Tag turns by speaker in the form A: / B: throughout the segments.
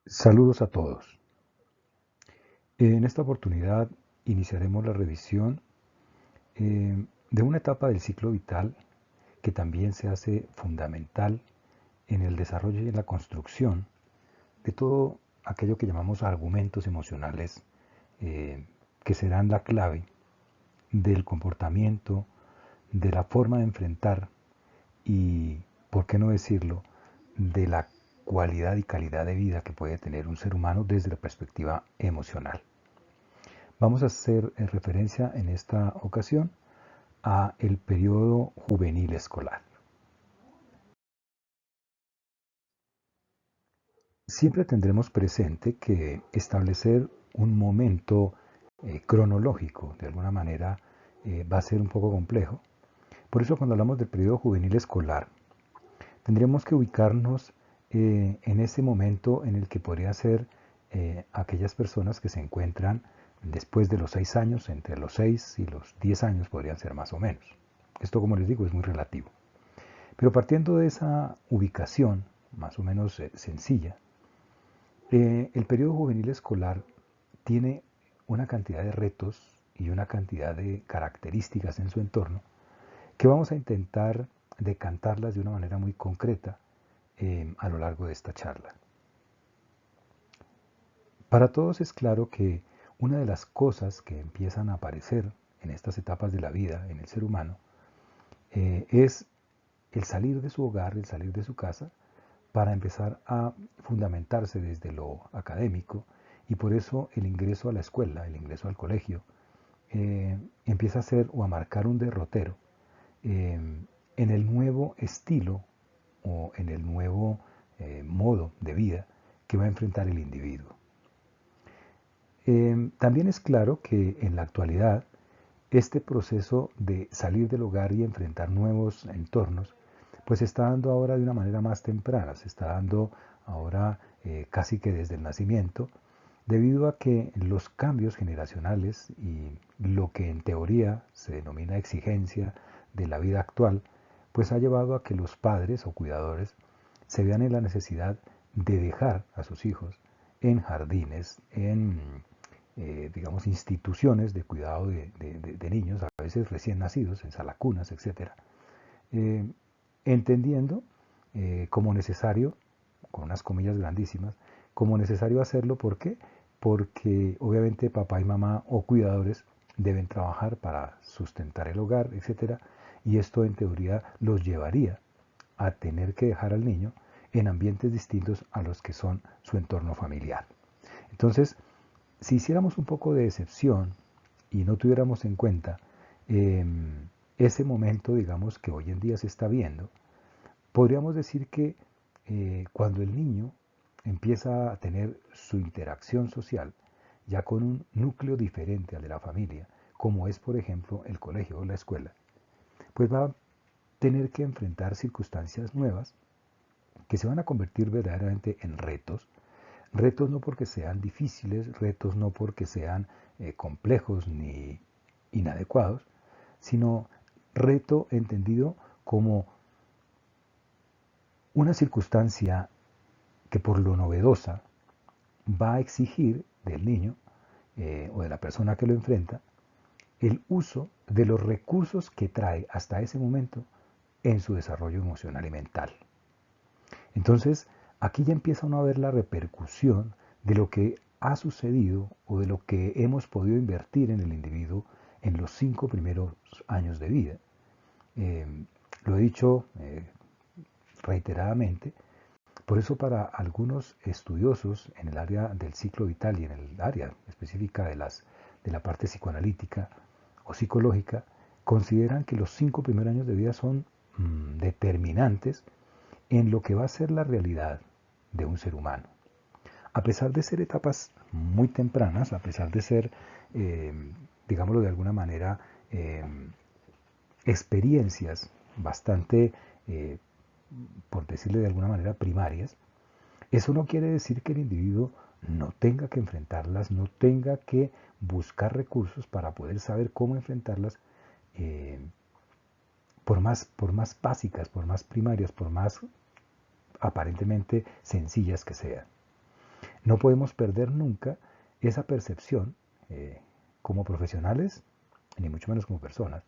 A: Saludos a todos. En esta oportunidad iniciaremos la revisión de una etapa del ciclo vital que también se hace fundamental en el desarrollo y en la construcción de todo aquello que llamamos argumentos emocionales que serán la clave del comportamiento, de la forma de enfrentar y, por qué no decirlo, de la cualidad y calidad de vida que puede tener un ser humano desde la perspectiva emocional. Vamos a hacer referencia en esta ocasión a el periodo juvenil escolar. Siempre tendremos presente que establecer un momento cronológico, de alguna manera, va a ser un poco complejo. Por eso cuando hablamos del periodo juvenil escolar, tendremos que ubicarnos en ese momento en el que podría ser aquellas personas que se encuentran después de los 6 años, entre los 6 y los 10 años podrían ser más o menos. Esto, como les digo, es muy relativo. Pero partiendo de esa ubicación, más o menos sencilla, el periodo juvenil escolar tiene una cantidad de retos y una cantidad de características en su entorno que vamos a intentar decantarlas de una manera muy concreta a lo largo de esta charla. Para todos es claro que una de las cosas que empiezan a aparecer en estas etapas de la vida en el ser humano es el salir de su hogar, el salir de su casa, para empezar a fundamentarse desde lo académico, y por eso el ingreso a la escuela, el ingreso al colegio, empieza a ser o a marcar un derrotero en el nuevo estilo o en el nuevo modo de vida que va a enfrentar el individuo. También es claro que en la actualidad este proceso de salir del hogar y enfrentar nuevos entornos pues se está dando ahora de una manera más temprana, se está dando ahora casi que desde el nacimiento, debido a que los cambios generacionales y lo que en teoría se denomina exigencia de la vida actual, pues ha llevado a que los padres o cuidadores se vean en la necesidad de dejar a sus hijos en jardines, en digamos, instituciones de cuidado de niños, a veces recién nacidos, en salacunas, etc., entendiendo como necesario, con unas comillas grandísimas, como necesario hacerlo. ¿Por qué? Porque obviamente papá y mamá o cuidadores deben trabajar para sustentar el hogar, etc. Y esto en teoría los llevaría a tener que dejar al niño en ambientes distintos a los que son su entorno familiar. Entonces, si hiciéramos un poco de excepción y no tuviéramos en cuenta ese momento, digamos, que hoy en día se está viendo, podríamos decir que cuando el niño empieza a tener su interacción social, ya con un núcleo diferente al de la familia, como es por ejemplo el colegio o la escuela, pues va a tener que enfrentar circunstancias nuevas que se van a convertir verdaderamente en retos. Retos no porque sean difíciles, retos no porque sean complejos ni inadecuados, sino reto entendido como una circunstancia que por lo novedosa va a exigir del niño o de la persona que lo enfrenta el uso de los recursos que trae hasta ese momento en su desarrollo emocional y mental. Entonces, aquí ya empieza uno a ver la repercusión de lo que ha sucedido o de lo que hemos podido invertir en el individuo en los 5 primeros años de vida. Lo he dicho reiteradamente, por eso para algunos estudiosos en el área del ciclo vital y en el área específica de la parte psicoanalítica o psicológica, consideran que los 5 primeros años de vida son determinantes en lo que va a ser la realidad de un ser humano. A pesar de ser etapas muy tempranas, a pesar de ser, digámoslo de alguna manera, experiencias bastante, por decirle de alguna manera, primarias, eso no quiere decir que el individuo no tenga que enfrentarlas, no tenga que buscar recursos para poder saber cómo enfrentarlas, por más básicas, por más primarias, por más aparentemente sencillas que sean. No podemos perder nunca esa percepción como profesionales, ni mucho menos como personas,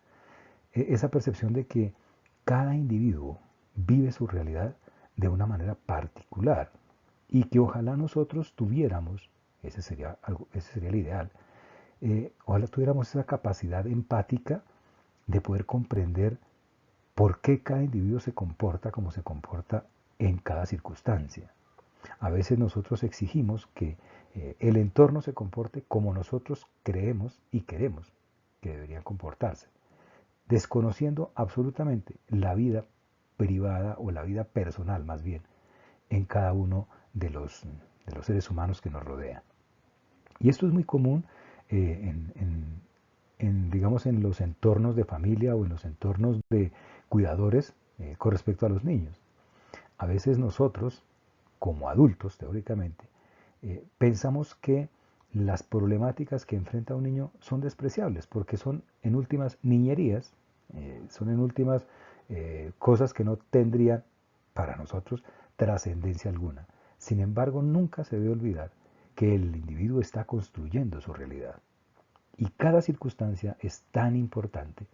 A: esa percepción de que cada individuo vive su realidad de una manera particular y que ojalá nosotros tuviéramos, ese sería el ideal, ojalá tuviéramos esa capacidad empática de poder comprender por qué cada individuo se comporta como se comporta en cada circunstancia. A veces nosotros exigimos que el entorno se comporte como nosotros creemos y queremos que deberían comportarse, desconociendo absolutamente la vida privada o la vida personal más bien en cada uno de los seres humanos que nos rodean. Y esto es muy común digamos, en los entornos de familia o en los entornos de cuidadores con respecto a los niños. A veces nosotros, como adultos teóricamente, pensamos que las problemáticas que enfrenta un niño son despreciables porque son en últimas niñerías, son en últimas cosas que no tendrían para nosotros trascendencia alguna. Sin embargo, nunca se debe olvidar que el individuo está construyendo su realidad y cada circunstancia es tan importante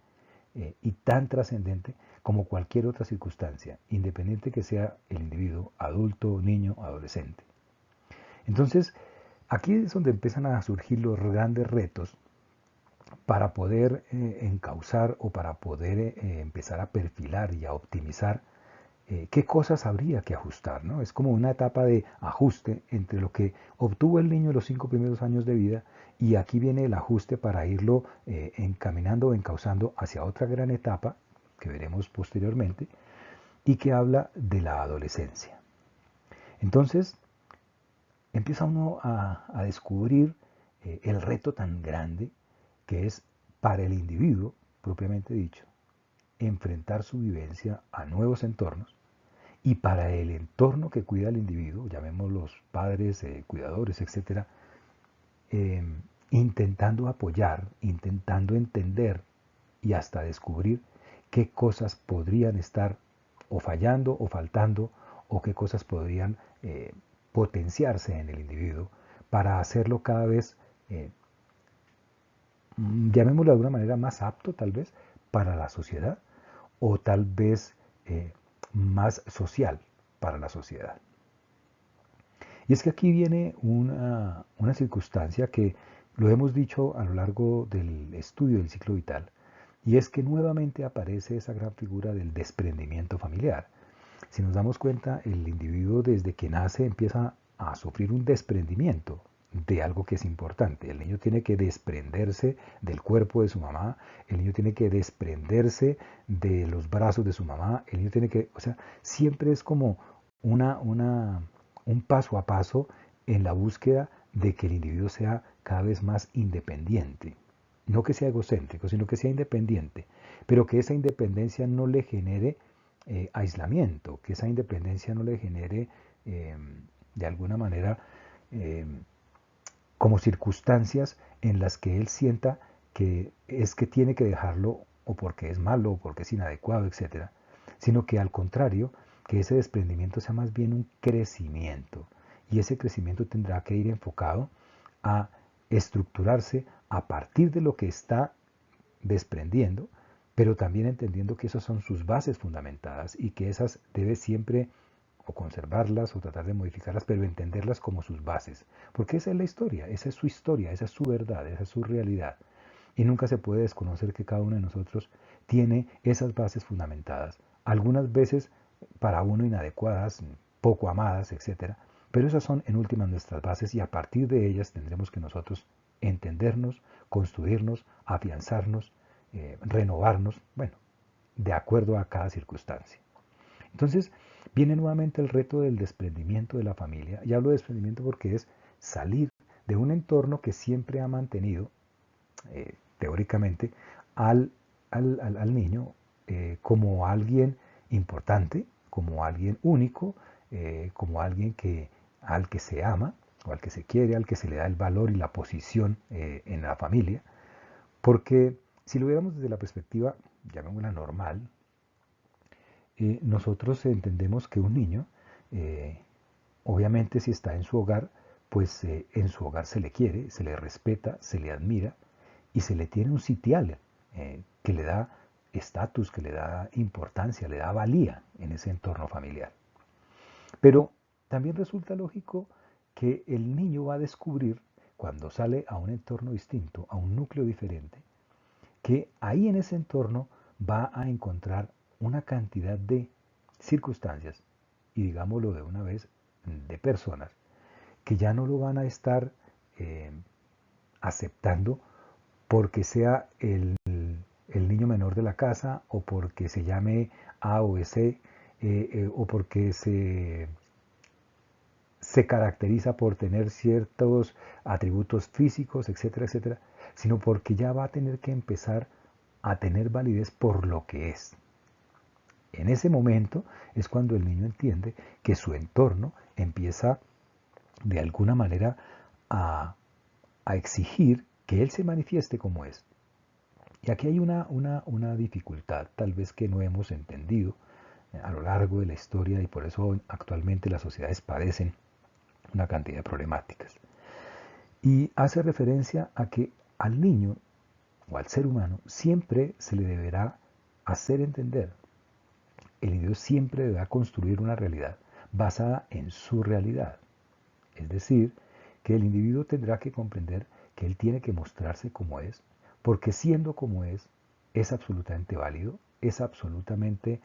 A: y tan trascendente como cualquier otra circunstancia, independiente que sea el individuo adulto, niño, adolescente. Entonces, aquí es donde empiezan a surgir los grandes retos para poder encauzar o para poder empezar a perfilar y a optimizar qué cosas habría que ajustar, ¿no? Es como una etapa de ajuste entre lo que obtuvo el niño en los 5 primeros años de vida y aquí viene el ajuste para irlo encaminando o encauzando hacia otra gran etapa que veremos posteriormente y que habla de la adolescencia. Entonces, empieza uno a descubrir el reto tan grande que es para el individuo, propiamente dicho, enfrentar su vivencia a nuevos entornos y para el entorno que cuida al individuo, llamémoslos padres, cuidadores, etc., intentando apoyar, intentando entender y hasta descubrir qué cosas podrían estar o fallando o faltando o qué cosas podrían potenciarse en el individuo para hacerlo cada vez, llamémoslo de alguna manera, más apto tal vez para la sociedad o tal vez más social para la sociedad. Y es que aquí viene una circunstancia que lo hemos dicho a lo largo del estudio del ciclo vital, y es que nuevamente aparece esa gran figura del desprendimiento familiar. Si nos damos cuenta, el individuo desde que nace empieza a sufrir un desprendimiento de algo que es importante. El niño tiene que desprenderse del cuerpo de su mamá, el niño tiene que desprenderse de los brazos de su mamá, el niño tiene que, o sea, siempre es como un paso a paso en la búsqueda de que el individuo sea cada vez más independiente. No que sea egocéntrico, sino que sea independiente, pero que esa independencia no le genere aislamiento, que esa independencia no le genere de alguna manera como circunstancias en las que él sienta que es que tiene que dejarlo o porque es malo o porque es inadecuado, etcétera, sino que al contrario, que ese desprendimiento sea más bien un crecimiento y ese crecimiento tendrá que ir enfocado a estructurarse a partir de lo que está desprendiendo, pero también entendiendo que esas son sus bases fundamentadas y que esas debe siempre o conservarlas o tratar de modificarlas, pero entenderlas como sus bases. Porque esa es la historia, esa es su historia, esa es su verdad, esa es su realidad. Y nunca se puede desconocer que cada uno de nosotros tiene esas bases fundamentadas. Algunas veces para uno inadecuadas, poco amadas, etc. Pero esas son en últimas nuestras bases y a partir de ellas tendremos que nosotros entendernos, construirnos, afianzarnos, renovarnos, bueno, de acuerdo a cada circunstancia. Entonces, viene nuevamente el reto del desprendimiento de la familia. Y hablo de desprendimiento porque es salir de un entorno que siempre ha mantenido, teóricamente, al niño como alguien importante, como alguien único, como alguien al que se ama, o al que se quiere, al que se le da el valor y la posición en la familia. Porque si lo viéramos desde la perspectiva, llamémosla normal, nosotros entendemos que un niño, obviamente si está en su hogar, pues en su hogar se le quiere, se le respeta, se le admira y se le tiene un sitial que le da estatus, que le da importancia, le da valía en ese entorno familiar. Pero también resulta lógico que el niño va a descubrir, cuando sale a un entorno distinto, a un núcleo diferente, que ahí en ese entorno va a encontrar una cantidad de circunstancias, y digámoslo de una vez, de personas, que ya no lo van a estar eh, aceptando porque sea el niño menor de la casa o porque se llame A o C o porque se caracteriza por tener ciertos atributos físicos, etcétera, etcétera, sino porque ya va a tener que empezar a tener validez por lo que es. En ese momento es cuando el niño entiende que su entorno empieza de alguna manera a, a exigir que él se manifieste como es. Y aquí hay una dificultad tal vez que no hemos entendido a lo largo de la historia y por eso actualmente las sociedades padecen una cantidad de problemáticas. Y hace referencia a que al niño o al ser humano siempre se le deberá hacer entender. El individuo siempre deberá construir una realidad basada en su realidad. Es decir, que el individuo tendrá que comprender que él tiene que mostrarse como es, porque siendo como es absolutamente válido, es absolutamente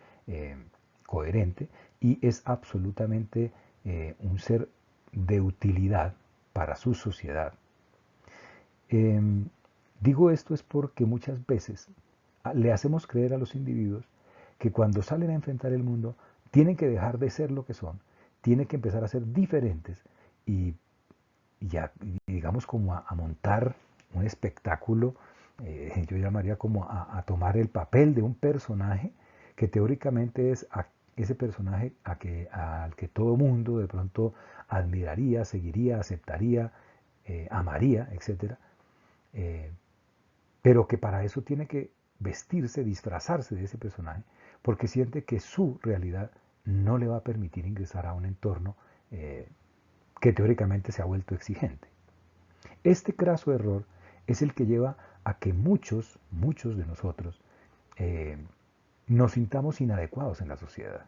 A: coherente y es absolutamente un ser de utilidad para su sociedad. Eh, Digo esto es porque muchas veces le hacemos creer a los individuos que cuando salen a enfrentar el mundo tienen que dejar de ser lo que son, tienen que empezar a ser diferentes y ya digamos como a montar un espectáculo, yo llamaría como a tomar el papel de un personaje que teóricamente es ese personaje al que todo mundo de pronto admiraría, seguiría, aceptaría, amaría, etc. Eh, pero que para eso tiene que vestirse, disfrazarse de ese personaje, porque siente que su realidad no le va a permitir ingresar a un entorno que teóricamente se ha vuelto exigente. Este craso error es el que lleva a que muchos de nosotros eh, nos sintamos inadecuados en la sociedad.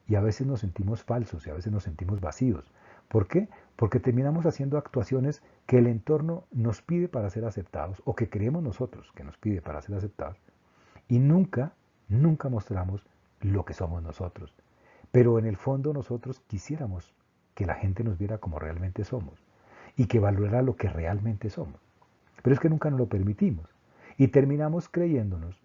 A: Y a veces nos sentimos falsos y a veces nos sentimos vacíos. ¿Por qué? Porque terminamos haciendo actuaciones que el entorno nos pide para ser aceptados o que creemos nosotros que nos pide para ser aceptados. Y nunca mostramos lo que somos nosotros. Pero en el fondo nosotros quisiéramos que la gente nos viera como realmente somos y que valorara lo que realmente somos. Pero es que nunca nos lo permitimos y terminamos creyéndonos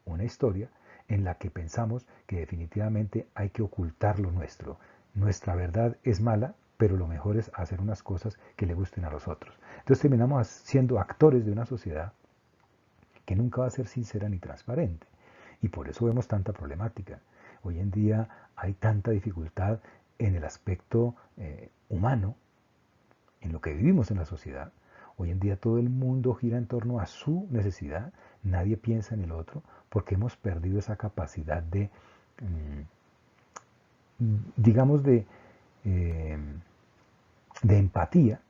A: una historia en la que pensamos que definitivamente hay que ocultar lo nuestro. Nuestra verdad es mala, pero lo mejor es hacer unas cosas que le gusten a los otros. Entonces terminamos siendo actores de una sociedad que nunca va a ser sincera ni transparente. Y por eso vemos tanta problemática. Hoy en día hay tanta dificultad en el aspecto humano, en lo que vivimos en la sociedad. Hoy en día todo el mundo gira en torno a su necesidad, nadie piensa en el otro, porque hemos perdido esa capacidad de, digamos, eh, de empatía,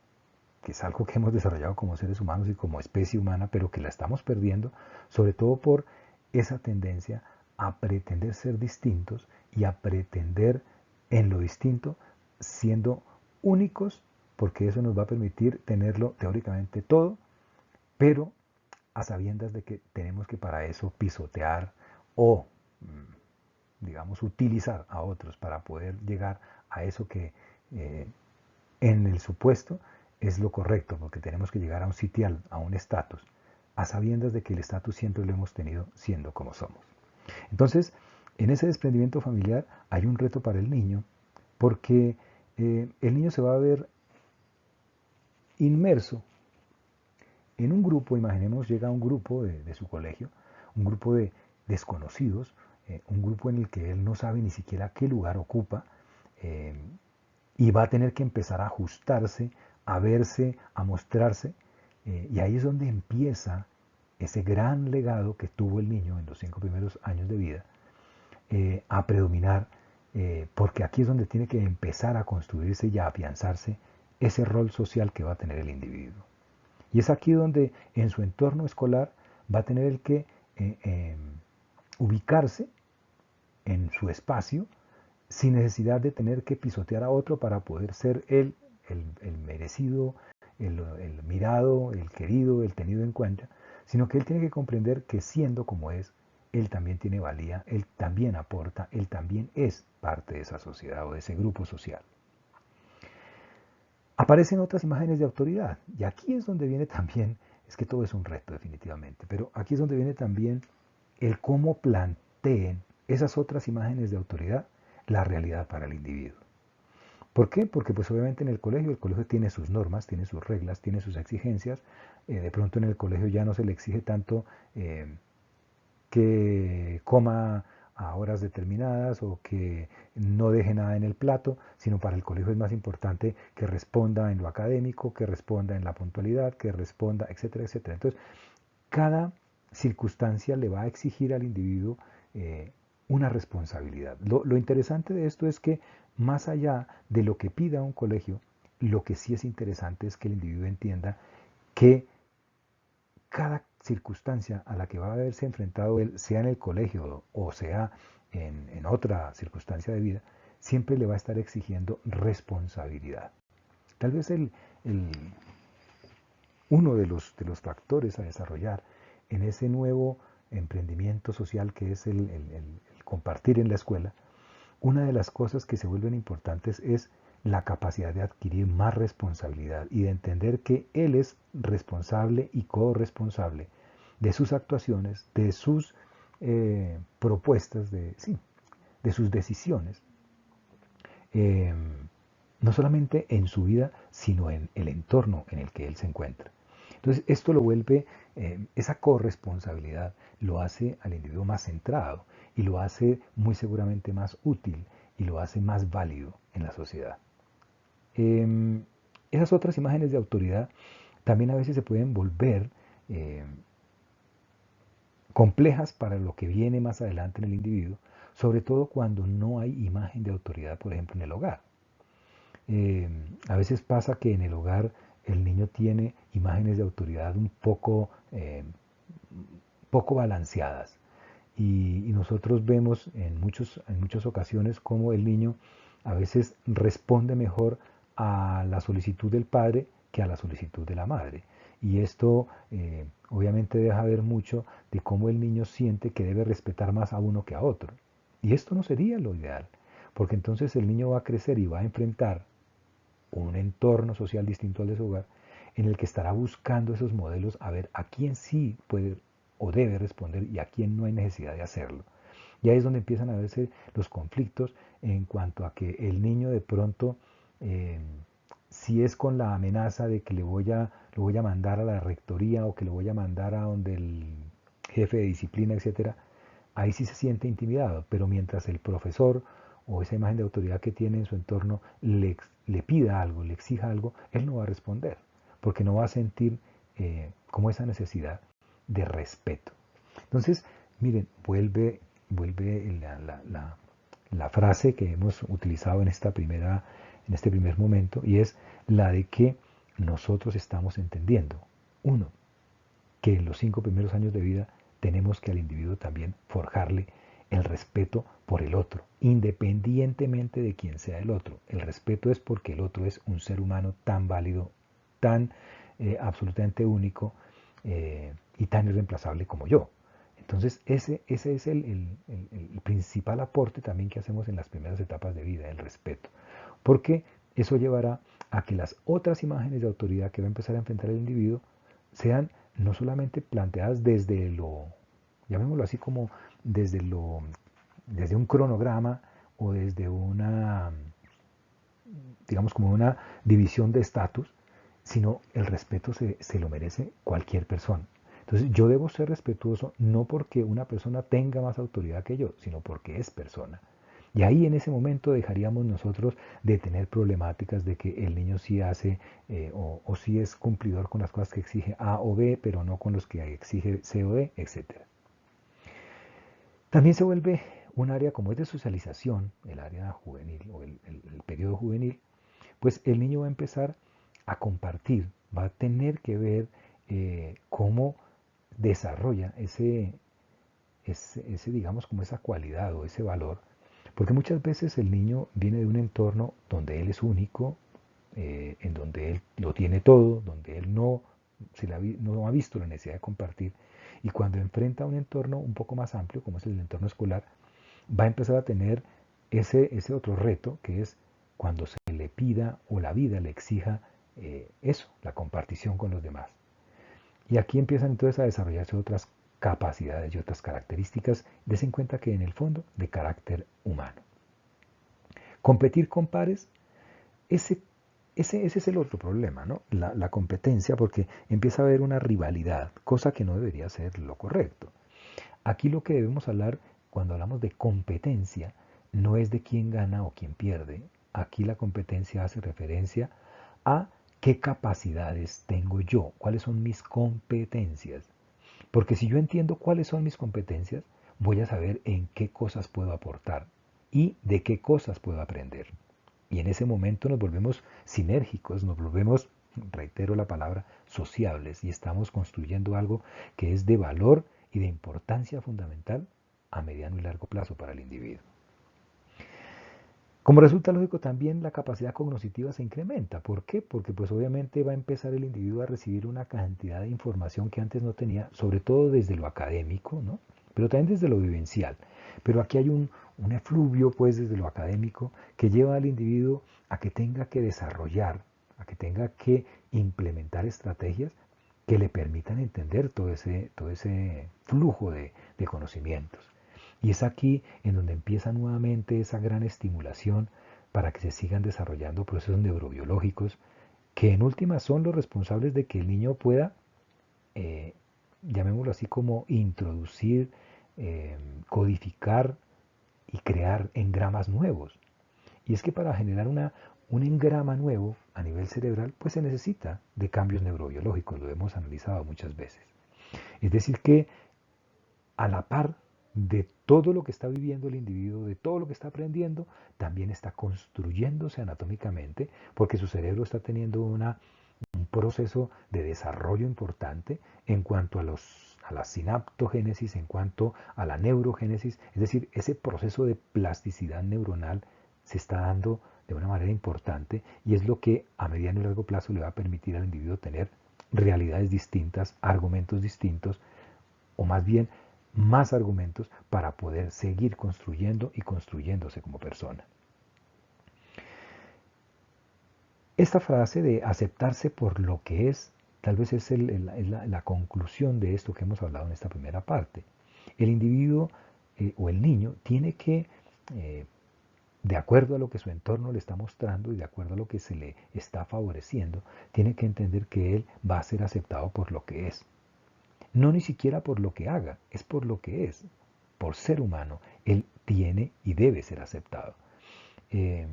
A: que es algo que hemos desarrollado como seres humanos y como especie humana, pero que la estamos perdiendo, sobre todo por esa tendencia a pretender ser distintos y a pretender en lo distinto siendo únicos, porque eso nos va a permitir tenerlo teóricamente todo, pero a sabiendas de que tenemos que para eso pisotear o, digamos, utilizar a otros para poder llegar a eso que en el supuesto es lo correcto, porque tenemos que llegar a un sitial, a un estatus, a sabiendas de que el estatus siempre lo hemos tenido siendo como somos. Entonces, en ese desprendimiento familiar hay un reto para el niño, porque el niño se va a ver inmerso en un grupo. Imaginemos, llega a un grupo de su colegio, un grupo de desconocidos, un grupo en el que él no sabe ni siquiera qué lugar ocupa, eh, y va a tener que empezar a ajustarse, a verse, a mostrarse, y ahí es donde empieza ese gran legado que tuvo el niño en los 5 primeros años de vida, a predominar, porque aquí es donde tiene que empezar a construirse y a afianzarse ese rol social que va a tener el individuo. Y es aquí donde en su entorno escolar va a tener el que ubicarse en su espacio sin necesidad de tener que pisotear a otro para poder ser él el merecido, el mirado, el querido, el tenido en cuenta, sino que él tiene que comprender que siendo como es, él también tiene valía, él también aporta, él también es parte de esa sociedad o de ese grupo social. Aparecen otras imágenes de autoridad, y aquí es donde viene también, es que todo es un reto definitivamente, pero aquí es donde viene también el cómo planteen esas otras imágenes de autoridad la realidad para el individuo. ¿Por qué? Porque pues obviamente en el colegio tiene sus normas, tiene sus reglas, tiene sus exigencias. De pronto en el colegio ya no se le exige tanto que coma a horas determinadas o que no deje nada en el plato, sino para el colegio es más importante que responda en lo académico, que responda en la puntualidad, que responda, etcétera, etcétera. Entonces, cada circunstancia le va a exigir al individuo una responsabilidad. Lo interesante de esto es que más allá de lo que pida un colegio, lo que sí es interesante es que el individuo entienda que cada circunstancia a la que va a haberse enfrentado él, sea en el colegio o sea en otra circunstancia de vida, siempre le va a estar exigiendo responsabilidad. Tal vez el, uno de los factores a desarrollar en ese nuevo emprendimiento social que es el compartir en la escuela, una de las cosas que se vuelven importantes es la capacidad de adquirir más responsabilidad y de entender que él es responsable y corresponsable de sus actuaciones, de sus propuestas, sí, de sus decisiones, eh, no solamente en su vida, sino en el entorno en el que él se encuentra. Entonces, esto lo vuelve, esa corresponsabilidad lo hace al individuo más centrado y lo hace muy seguramente más útil y lo hace más válido en la sociedad. Esas otras imágenes de autoridad también a veces se pueden volver eh, complejas para lo que viene más adelante en el individuo, sobre todo cuando no hay imagen de autoridad, por ejemplo, en el hogar. A veces pasa que en el hogar el niño tiene imágenes de autoridad un poco balanceadas y nosotros vemos en muchas ocasiones cómo el niño a veces responde mejor a la solicitud del padre que a la solicitud de la madre. Y esto obviamente deja ver mucho de cómo el niño siente que debe respetar más a uno que a otro. Y esto no sería lo ideal, porque entonces el niño va a crecer y va a enfrentar un entorno social distinto al de su hogar, en el que estará buscando esos modelos a ver a quién sí puede o debe responder y a quién no hay necesidad de hacerlo. Y ahí es donde empiezan a verse los conflictos en cuanto a que el niño de pronto, eh, si es con la amenaza de que lo voy a mandar a la rectoría o que lo voy a mandar a donde el jefe de disciplina, etcétera, ahí sí se siente intimidado, pero mientras el profesor o esa imagen de autoridad que tiene en su entorno le pida algo, le exija algo, él no va a responder, porque no va a sentir como esa necesidad de respeto. Entonces, miren, vuelve la frase que hemos utilizado en este primer momento, y es la de que nosotros estamos entendiendo, uno, que en los 5 primeros años de vida tenemos que al individuo también forjarle el respeto por el otro, independientemente de quién sea el otro. El respeto es porque el otro es un ser humano tan válido, tan absolutamente único y tan irreemplazable como yo. Entonces ese es el principal aporte también que hacemos en las primeras etapas de vida, el respeto. Porque eso llevará a que las otras imágenes de autoridad que va a empezar a enfrentar el individuo sean no solamente planteadas desde llamémoslo así como desde desde un cronograma o desde digamos como una división de estatus, sino el respeto se lo merece cualquier persona. Entonces yo debo ser respetuoso no porque una persona tenga más autoridad que yo, sino porque es persona. Y ahí en ese momento dejaríamos nosotros de tener problemáticas de que el niño sí hace o sí es cumplidor con las cosas que exige A o B, pero no con los que exige C o D, etc. También se vuelve un área como es de socialización, el área juvenil o el periodo juvenil, pues el niño va a empezar a compartir, va a tener que ver cómo desarrolla digamos, como esa cualidad o ese valor, porque muchas veces el niño viene de un entorno donde él es único, en donde él lo tiene todo, donde él no ha visto la necesidad de compartir, y cuando enfrenta un entorno un poco más amplio, como es el entorno escolar, va a empezar a tener ese otro reto, que es cuando se le pida o la vida le exija eso, la compartición con los demás. Y aquí empiezan entonces a desarrollarse otras capacidades y otras características, des en cuenta que en el fondo de carácter humano. Competir con pares, ese, ese es el otro problema, ¿no? La competencia, porque empieza a haber una rivalidad, cosa que no debería ser lo correcto. Aquí lo que debemos hablar cuando hablamos de competencia no es de quién gana o quién pierde. Aquí la competencia hace referencia a qué capacidades tengo yo, cuáles son mis competencias. Porque si yo entiendo cuáles son mis competencias, voy a saber en qué cosas puedo aportar y de qué cosas puedo aprender. Y en ese momento nos volvemos sinérgicos, nos volvemos, reitero la palabra, sociables y estamos construyendo algo que es de valor y de importancia fundamental a mediano y largo plazo para el individuo. Como resulta lógico, también la capacidad cognitiva se incrementa. ¿Por qué? Porque pues obviamente va a empezar el individuo a recibir una cantidad de información que antes no tenía, sobre todo desde lo académico, ¿no? Pero también desde lo vivencial. Pero aquí hay un efluvio pues desde lo académico que lleva al individuo a que tenga que desarrollar, a que tenga que implementar estrategias que le permitan entender todo ese flujo de conocimientos. Y es aquí en donde empieza nuevamente esa gran estimulación para que se sigan desarrollando procesos neurobiológicos que en última son los responsables de que el niño pueda, eh, llamémoslo así, como introducir, codificar y crear engramas nuevos. Y es que para generar un engrama nuevo a nivel cerebral, pues se necesita de cambios neurobiológicos, lo hemos analizado muchas veces. Es decir, que a la par de todo lo que está viviendo el individuo, de todo lo que está aprendiendo, también está construyéndose anatómicamente, porque su cerebro está teniendo un proceso de desarrollo importante en cuanto a la sinaptogénesis, en cuanto a la neurogénesis, es decir, ese proceso de plasticidad neuronal se está dando de una manera importante y es lo que a mediano y largo plazo le va a permitir al individuo tener realidades distintas, argumentos distintos, o más bien más argumentos para poder seguir construyendo y construyéndose como persona. Esta frase de aceptarse por lo que es, tal vez es la conclusión de esto que hemos hablado en esta primera parte. El individuo o el niño tiene que, de acuerdo a lo que su entorno le está mostrando y de acuerdo a lo que se le está favoreciendo, tiene que entender que él va a ser aceptado por lo que es. No ni siquiera por lo que haga, es por lo que es. Por ser humano, él tiene y debe ser aceptado. Eh,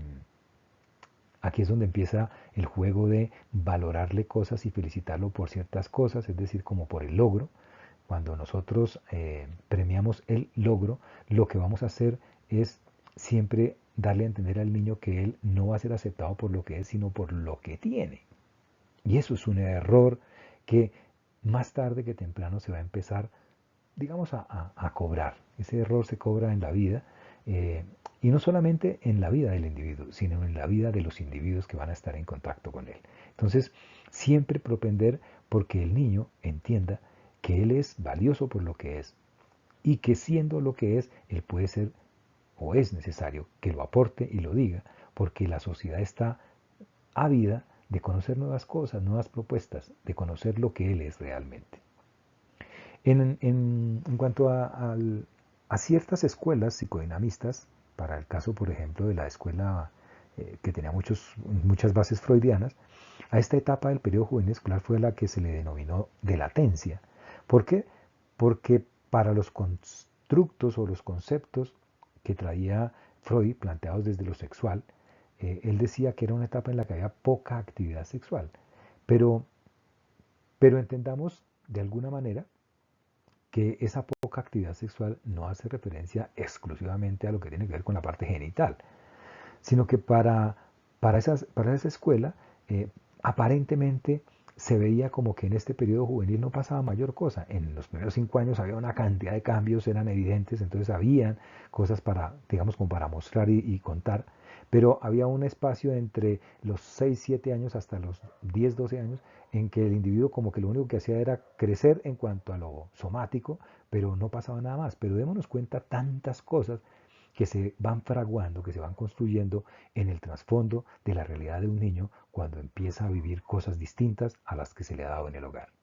A: Aquí es donde empieza el juego de valorarle cosas y felicitarlo por ciertas cosas, es decir, como por el logro. Cuando nosotros premiamos el logro, lo que vamos a hacer es siempre darle a entender al niño que él no va a ser aceptado por lo que es, sino por lo que tiene. Y eso es un error que más tarde que temprano se va a empezar, digamos, a cobrar. Ese error se cobra en la vida, eh, y no solamente en la vida del individuo, sino en la vida de los individuos que van a estar en contacto con él. Entonces, siempre propender porque el niño entienda que él es valioso por lo que es y que siendo lo que es, él puede ser o es necesario que lo aporte y lo diga, porque la sociedad está ávida de conocer nuevas cosas, nuevas propuestas, de conocer lo que él es realmente. En cuanto a ciertas escuelas psicodinamistas, para el caso, por ejemplo, de la escuela que tenía muchas bases freudianas, a esta etapa del periodo juvenil escolar fue la que se le denominó de latencia. ¿Por qué? Porque para los constructos o los conceptos que traía Freud, planteados desde lo sexual, él decía que era una etapa en la que había poca actividad sexual. Pero, pero entendamos de alguna manera que esa poca actividad sexual no hace referencia exclusivamente a lo que tiene que ver con la parte genital, sino que para esa escuela aparentemente se veía como que en este periodo juvenil no pasaba mayor cosa. En los primeros 5 años había una cantidad de cambios, eran evidentes, entonces habían cosas para, digamos, como para mostrar y contar, pero había un espacio entre los 6 7 años hasta los 10 12 años en que el individuo como que lo único que hacía era crecer en cuanto a lo somático, pero no pasaba nada más. Pero démonos cuenta tantas cosas que se van fraguando, que se van construyendo en el trasfondo de la realidad de un niño cuando empieza a vivir cosas distintas a las que se le ha dado en el hogar.